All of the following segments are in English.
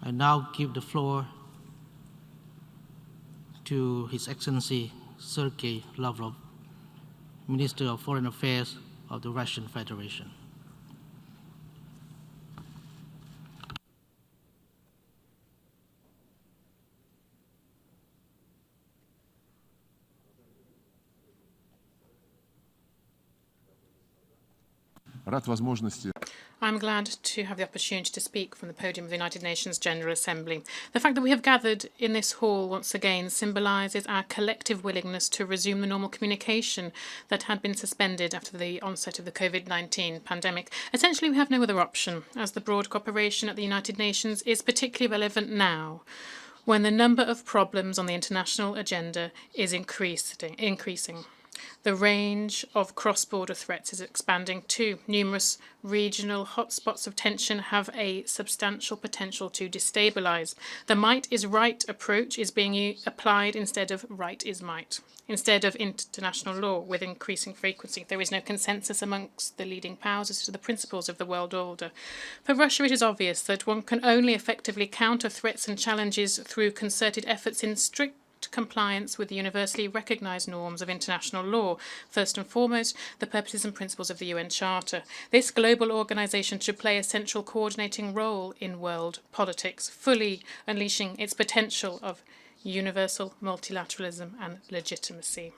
I now give the floor to His Excellency Sergey Lavrov, Minister of Foreign Affairs of the Russian Federation. I'm glad to have the opportunity to speak from the podium of the United Nations General Assembly. The fact that we have gathered in this hall once again symbolises our collective willingness to resume the normal communication that had been suspended after the onset of the COVID-19 pandemic. Essentially, we have no other option, as the broad cooperation at the United Nations is particularly relevant now, when the number of problems on the international agenda is increasing. The range of cross-border threats is expanding too. Numerous regional hotspots of tension have a substantial potential to destabilize. The might is right approach is being applied instead of right is might. Instead of international law with increasing frequency, there is no consensus amongst the leading powers as to the principles of the world order. For Russia, it is obvious that one can only effectively counter threats and challenges through concerted efforts in strict compliance with the universally recognised norms of international law, first and foremost, the purposes and principles of the UN Charter. This global organisation should play a central coordinating role in world politics, fully unleashing its potential of universal multilateralism and legitimacy.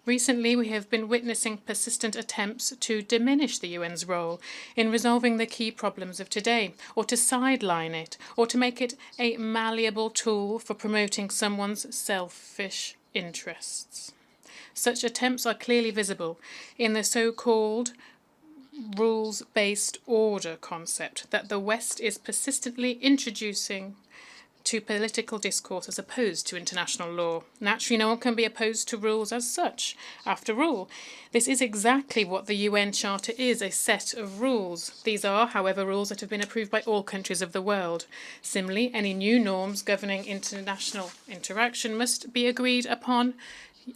Recently, we have been witnessing persistent attempts to diminish the UN's role in resolving the key problems of today, or to sideline it, or to make it a malleable tool for promoting someone's selfish interests. Such attempts are clearly visible in the so-called rules-based order concept that the West is persistently introducing to political discourse as opposed to international law. Naturally, no one can be opposed to rules as such. After all, this is exactly what the UN Charter is, a set of rules. These are, however, rules that have been approved by all countries of the world. Similarly, any new norms governing international interaction must be agreed upon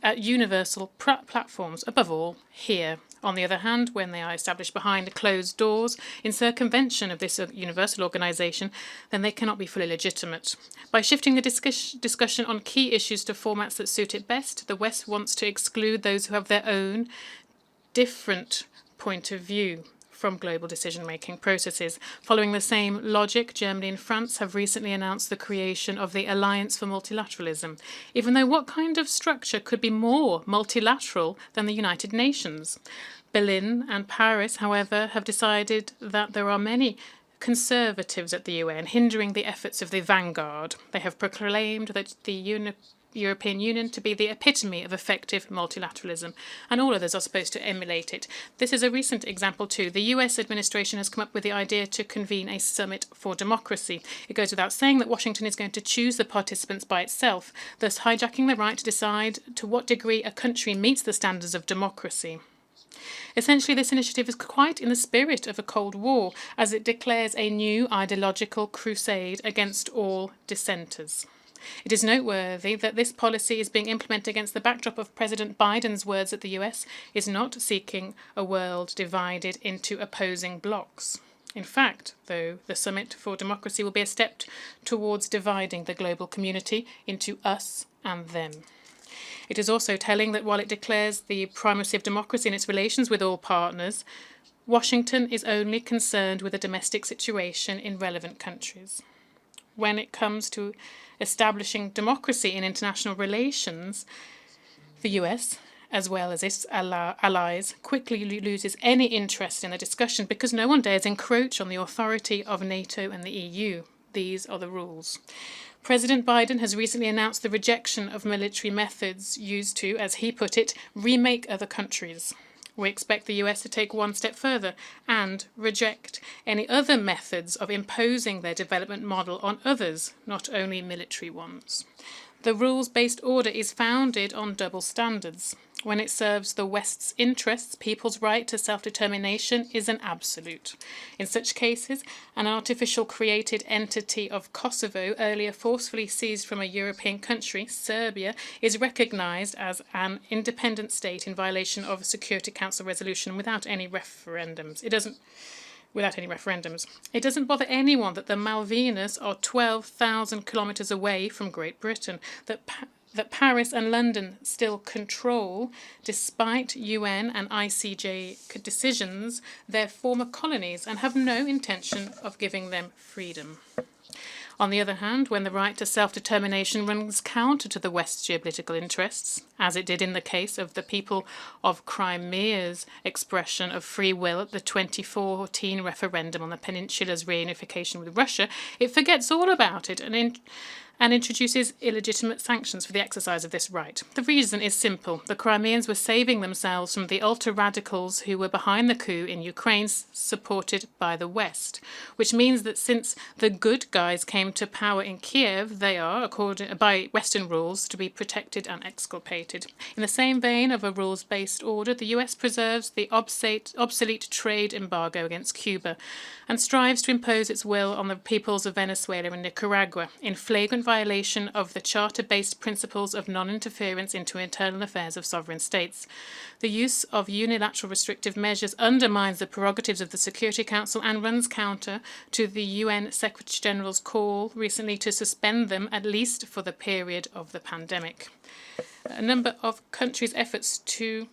at universal platforms, above all, here. On the other hand, when they are established behind closed doors in circumvention of this universal organisation, then they cannot be fully legitimate. By shifting the discussion on key issues to formats that suit it best, the West wants to exclude those who have their own different point of view from global decision-making processes. Following the same logic, Germany and France have recently announced the creation of the Alliance for Multilateralism, even though what kind of structure could be more multilateral than the United Nations? Berlin and Paris, however, have decided that there are many conservatives at the UN hindering the efforts of the vanguard. They have proclaimed that the European Union to be the epitome of effective multilateralism, and all others are supposed to emulate it. This is a recent example too. The US administration has come up with the idea to convene a summit for democracy. It goes without saying that Washington is going to choose the participants by itself, thus hijacking the right to decide to what degree a country meets the standards of democracy. Essentially, this initiative is quite in the spirit of a Cold War, as it declares a new ideological crusade against all dissenters. It is noteworthy that this policy is being implemented against the backdrop of President Biden's words that the US is not seeking a world divided into opposing blocs. In fact, though, the Summit for Democracy will be a step towards dividing the global community into us and them. It is also telling that while it declares the primacy of democracy in its relations with all partners, Washington is only concerned with the domestic situation in relevant countries. When it comes to establishing democracy in international relations, the US, as well as its allies, quickly loses any interest in the discussion because no one dares encroach on the authority of NATO and the EU. These are the rules. President Biden has recently announced the rejection of military methods used to, as he put it, remake other countries. We expect the US to take one step further and reject any other methods of imposing their development model on others, not only military ones. The rules-based order is founded on double standards. When it serves the West's interests, people's right to self-determination is an absolute. In such cases, an artificial created entity of Kosovo, earlier forcefully seized from a European country, Serbia, is recognized as an independent state in violation of a Security Council resolution without any referendums. without any referendums. It doesn't bother anyone that the Malvinas are 12,000 kilometres away from Great Britain, that Paris and London still control, despite UN and ICJ decisions, their former colonies and have no intention of giving them freedom. On the other hand, when the right to self-determination runs counter to the West's geopolitical interests, as it did in the case of the people of Crimea's expression of free will at the 2014 referendum on the peninsula's reunification with Russia, it forgets all about it and introduces illegitimate sanctions for the exercise of this right. The reason is simple. The Crimeans were saving themselves from the ultra-radicals who were behind the coup in Ukraine, supported by the West, which means that since the good guys came to power in Kiev, they are, according by Western rules, to be protected and exculpated. In the same vein of a rules-based order, the US preserves the obsolete trade embargo against Cuba and strives to impose its will on the peoples of Venezuela and Nicaragua in flagrant violation of the Charter-based principles of non-interference into internal affairs of sovereign states. The use of unilateral restrictive measures undermines the prerogatives of the Security Council and runs counter to the UN Secretary-General's call recently to suspend them, at least for the period of the pandemic. A number of countries' efforts to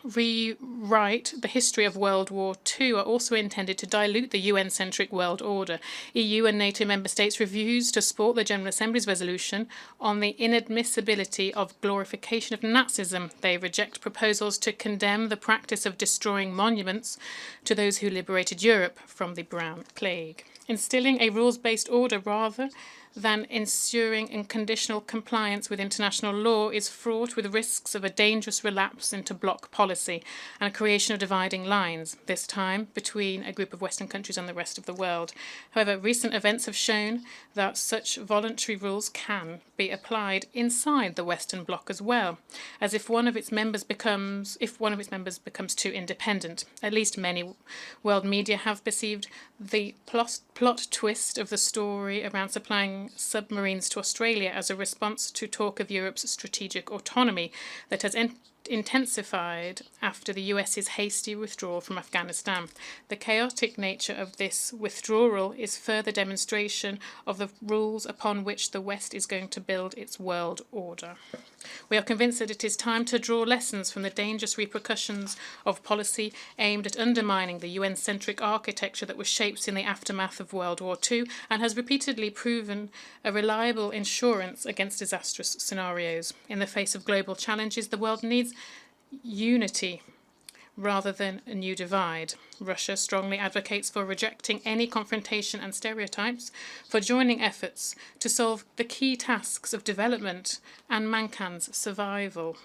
rewrite the history of World War II are also intended to dilute the UN-centric world order. EU and NATO member states refuse to support the General Assembly's resolution on the inadmissibility of glorification of Nazism. They reject proposals to condemn the practice of destroying monuments to those who liberated Europe from the Brown Plague. Instilling a rules-based order rather than ensuring unconditional compliance with international law is fraught with risks of a dangerous relapse into bloc policy and a creation of dividing lines, this time between a group of Western countries and the rest of the world. However, recent events have shown that such voluntary rules can be applied inside the Western bloc as well, as if one of its members becomes too independent. At least many world media have perceived the plot twist of the story around supplying submarines to Australia as a response to talk of Europe's strategic autonomy that has intensified after the US's hasty withdrawal from Afghanistan. The chaotic nature of this withdrawal is further demonstration of the rules upon which the West is going to build its world order. We are convinced that it is time to draw lessons from the dangerous repercussions of policy aimed at undermining the UN-centric architecture that was shaped in the aftermath of World War II and has repeatedly proven a reliable insurance against disastrous scenarios. In the face of global challenges, the world needs unity rather than a new divide. Russia strongly advocates for rejecting any confrontation and stereotypes, for joining efforts to solve the key tasks of development and mankind's survival.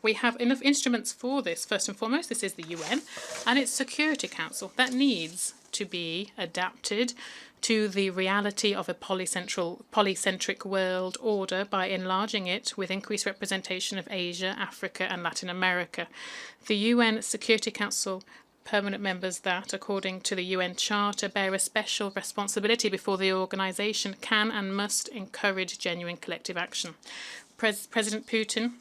We have enough instruments for this. First and foremost, this is the UN and its Security Council that needs to be adapted to the reality of a polycentric world order by enlarging it with increased representation of Asia, Africa and Latin America. The UN Security Council permanent members that, according to the UN Charter, bear a special responsibility before the organisation can and must encourage genuine collective action. President Putin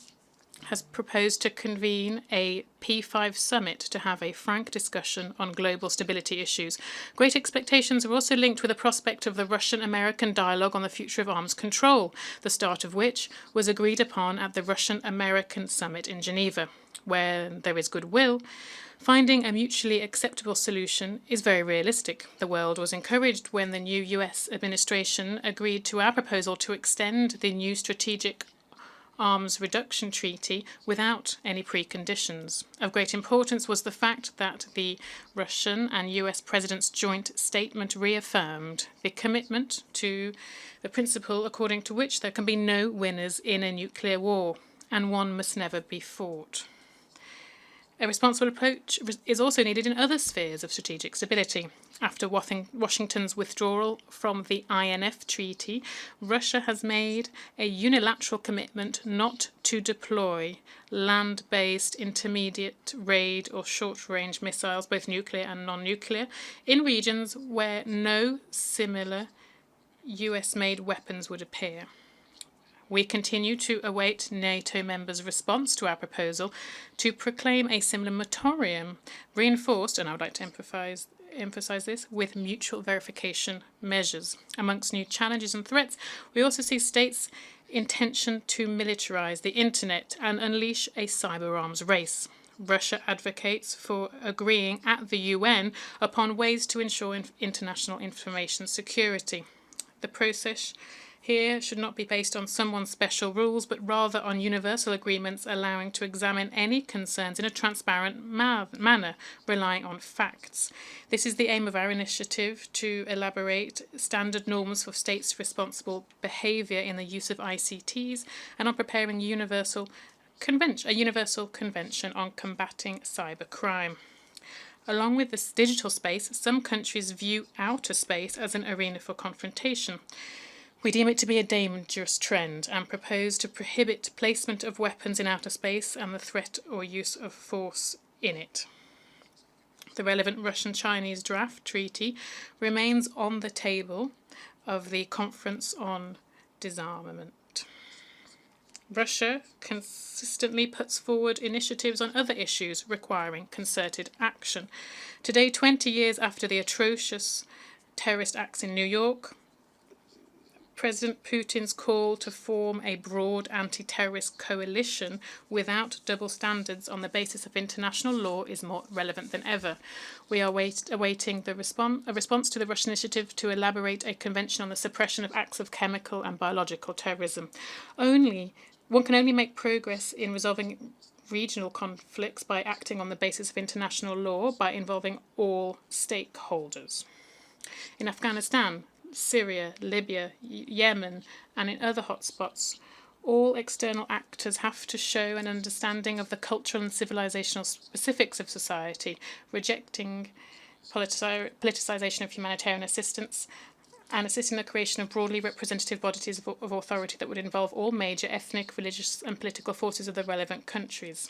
has proposed to convene a P5 summit to have a frank discussion on global stability issues. Great expectations are also linked with the prospect of the Russian-American dialogue on the future of arms control, the start of which was agreed upon at the Russian-American summit in Geneva. Where there is goodwill, finding a mutually acceptable solution is very realistic. The world was encouraged when the new US administration agreed to our proposal to extend the new strategic arms reduction treaty without any preconditions. Of great importance was the fact that the Russian and US presidents' joint statement reaffirmed the commitment to the principle according to which there can be no winners in a nuclear war, and one must never be fought. A responsible approach is also needed in other spheres of strategic stability. After Washington's withdrawal from the INF Treaty, Russia has made a unilateral commitment not to deploy land-based intermediate range or short-range missiles, both nuclear and non-nuclear, in regions where no similar US-made weapons would appear. We continue to await NATO members' response to our proposal to proclaim a similar moratorium, reinforced, and I would like to emphasize this, with mutual verification measures. Amongst new challenges and threats, we also see states' intention to militarize the internet and unleash a cyber arms race. Russia advocates for agreeing at the UN upon ways to ensure international information security. The process here should not be based on someone's special rules, but rather on universal agreements allowing to examine any concerns in a transparent manner, relying on facts. This is the aim of our initiative, to elaborate standard norms for states' responsible behaviour in the use of ICTs and on preparing a universal convention on combating cybercrime. Along with this digital space, some countries view outer space as an arena for confrontation. We deem it to be a dangerous trend and propose to prohibit placement of weapons in outer space and the threat or use of force in it. The relevant Russian-Chinese draft treaty remains on the table of the Conference on Disarmament. Russia consistently puts forward initiatives on other issues requiring concerted action. Today, 20 years after the atrocious terrorist acts in New York, President Putin's call to form a broad anti-terrorist coalition without double standards on the basis of international law is more relevant than ever. We are awaiting a response to the Russian initiative to elaborate a convention on the suppression of acts of chemical and biological terrorism. One can only make progress in resolving regional conflicts by acting on the basis of international law, by involving all stakeholders. In Afghanistan, Syria, Libya, Yemen, and in other hotspots, all external actors have to show an understanding of the cultural and civilizational specifics of society, rejecting politicization of humanitarian assistance, and assisting the creation of broadly representative bodies of authority that would involve all major ethnic, religious, and political forces of the relevant countries.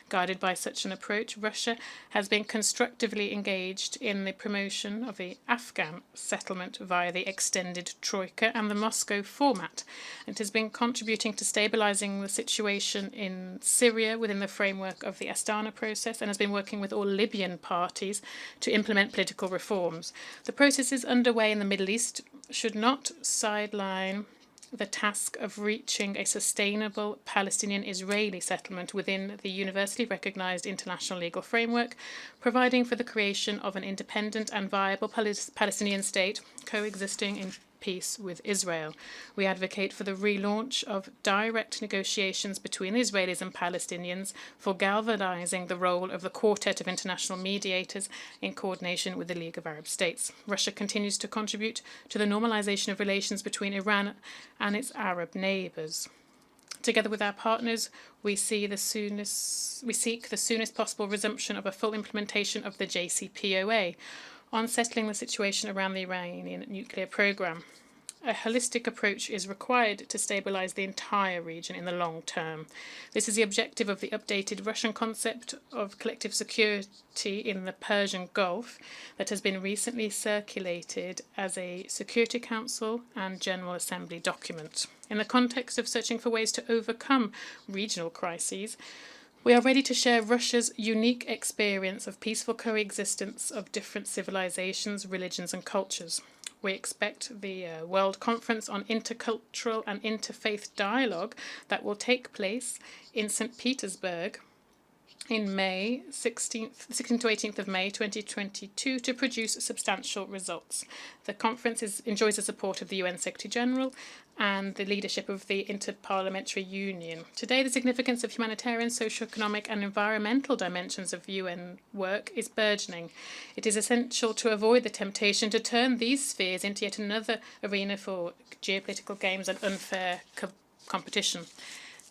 Guided by such an approach, Russia has been constructively engaged in the promotion of the Afghan settlement via the extended Troika and the Moscow format. It has been contributing to stabilizing the situation in Syria within the framework of the Astana process and has been working with all Libyan parties to implement political reforms. The processes underway in the Middle East should not sideline the task of reaching a sustainable Palestinian-Israeli settlement within the universally recognized international legal framework, providing for the creation of an independent and viable Palestinian state coexisting in peace with Israel. We advocate for the relaunch of direct negotiations between the Israelis and Palestinians, for galvanizing the role of the Quartet of International Mediators in coordination with the League of Arab States. Russia continues to contribute to the normalization of relations between Iran and its Arab neighbors. Together with our partners, we seek the soonest possible resumption of a full implementation of the JCPOA, on settling the situation around the Iranian nuclear program. A holistic approach is required to stabilize the entire region in the long term. This is the objective of the updated Russian concept of collective security in the Persian Gulf that has been recently circulated as a Security Council and General Assembly document. In the context of searching for ways to overcome regional crises, we are ready to share Russia's unique experience of peaceful coexistence of different civilizations, religions, and cultures. We expect the World Conference on Intercultural and Interfaith Dialogue that will take place in St. Petersburg in May, 16th to 18th of May 2022, to produce substantial results. The conference enjoys the support of the UN Secretary-General and the leadership of the Interparliamentary Union. Today, the significance of humanitarian, socio-economic and environmental dimensions of UN work is burgeoning. It is essential to avoid the temptation to turn these spheres into yet another arena for geopolitical games and unfair competition.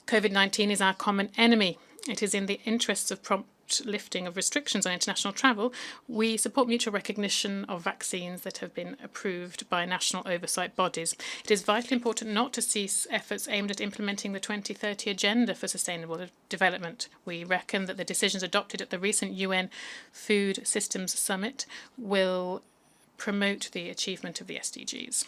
COVID-19 is our common enemy. It is in the interests of prompt lifting of restrictions on international travel. We support mutual recognition of vaccines that have been approved by national oversight bodies. It is vitally important not to cease efforts aimed at implementing the 2030 Agenda for Sustainable Development. We reckon that the decisions adopted at the recent UN Food Systems Summit will promote the achievement of the SDGs.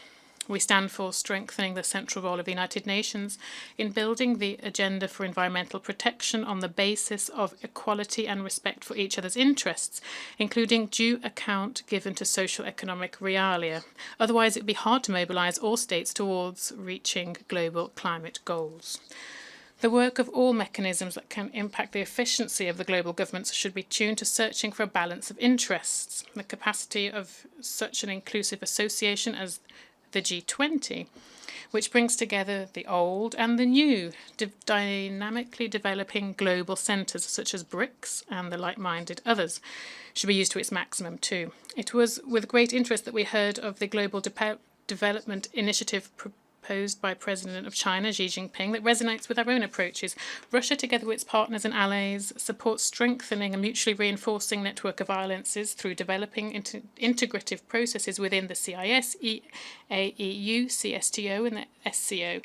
We stand for strengthening the central role of the United Nations in building the agenda for environmental protection on the basis of equality and respect for each other's interests, including due account given to socio-economic realia. Otherwise, it would be hard to mobilise all states towards reaching global climate goals. The work of all mechanisms that can impact the efficiency of the global governments should be tuned to searching for a balance of interests. The capacity of such an inclusive association as the G20, which brings together the old and the new, dynamically developing global centres such as BRICS and the like-minded others, should be used to its maximum too. It was with great interest that we heard of the Global Development Initiative proposed by President of China, Xi Jinping, that resonates with our own approaches. Russia, together with its partners and allies, supports strengthening a mutually reinforcing network of alliances through developing integrative processes within the CIS, EAEU, CSTO, and the SCO.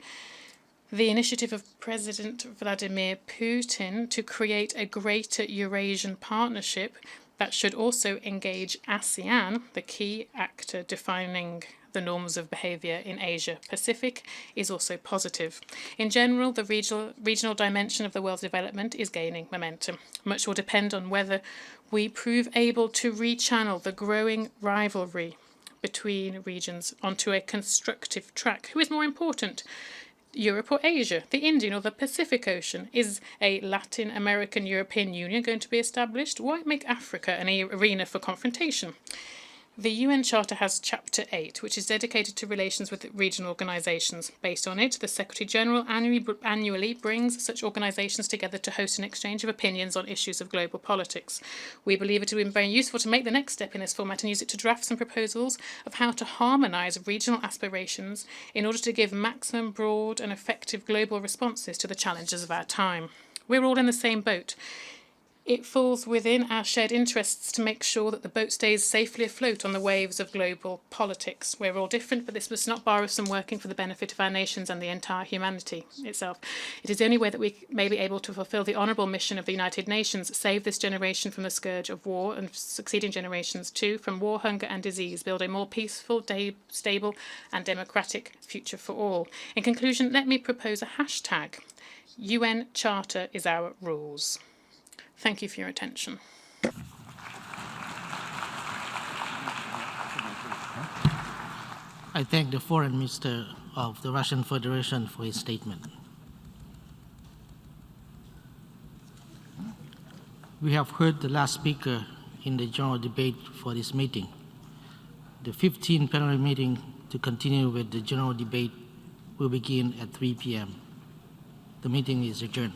The initiative of President Vladimir Putin to create a greater Eurasian partnership that should also engage ASEAN, the key actor defining the norms of behaviour in Asia-Pacific, is also positive. In general, the regional dimension of the world's development is gaining momentum. Much will depend on whether we prove able to rechannel the growing rivalry between regions onto a constructive track. Who is more important, Europe or Asia, the Indian or the Pacific Ocean? Is a Latin American-European Union going to be established? Why make Africa an arena for confrontation? The UN Charter has Chapter 8, which is dedicated to relations with regional organisations. Based on it, the Secretary-General annually brings such organisations together to host an exchange of opinions on issues of global politics. We believe it would be very useful to make the next step in this format and use it to draft some proposals of how to harmonise regional aspirations in order to give maximum broad and effective global responses to the challenges of our time. We're all in the same boat. It falls within our shared interests to make sure that the boat stays safely afloat on the waves of global politics. We're all different, but this must not bar us from working for the benefit of our nations and the entire humanity itself. It is the only way that we may be able to fulfil the honourable mission of the United Nations, save this generation from the scourge of war and succeeding generations too from war, hunger and disease, build a more peaceful, stable and democratic future for all. In conclusion, let me propose a hashtag. UN Charter is our rules. Thank you for your attention. I thank the Foreign Minister of the Russian Federation for his statement. We have heard the last speaker in the general debate for this meeting. The 15th plenary meeting to continue with the general debate will begin at 3 p.m. The meeting is adjourned.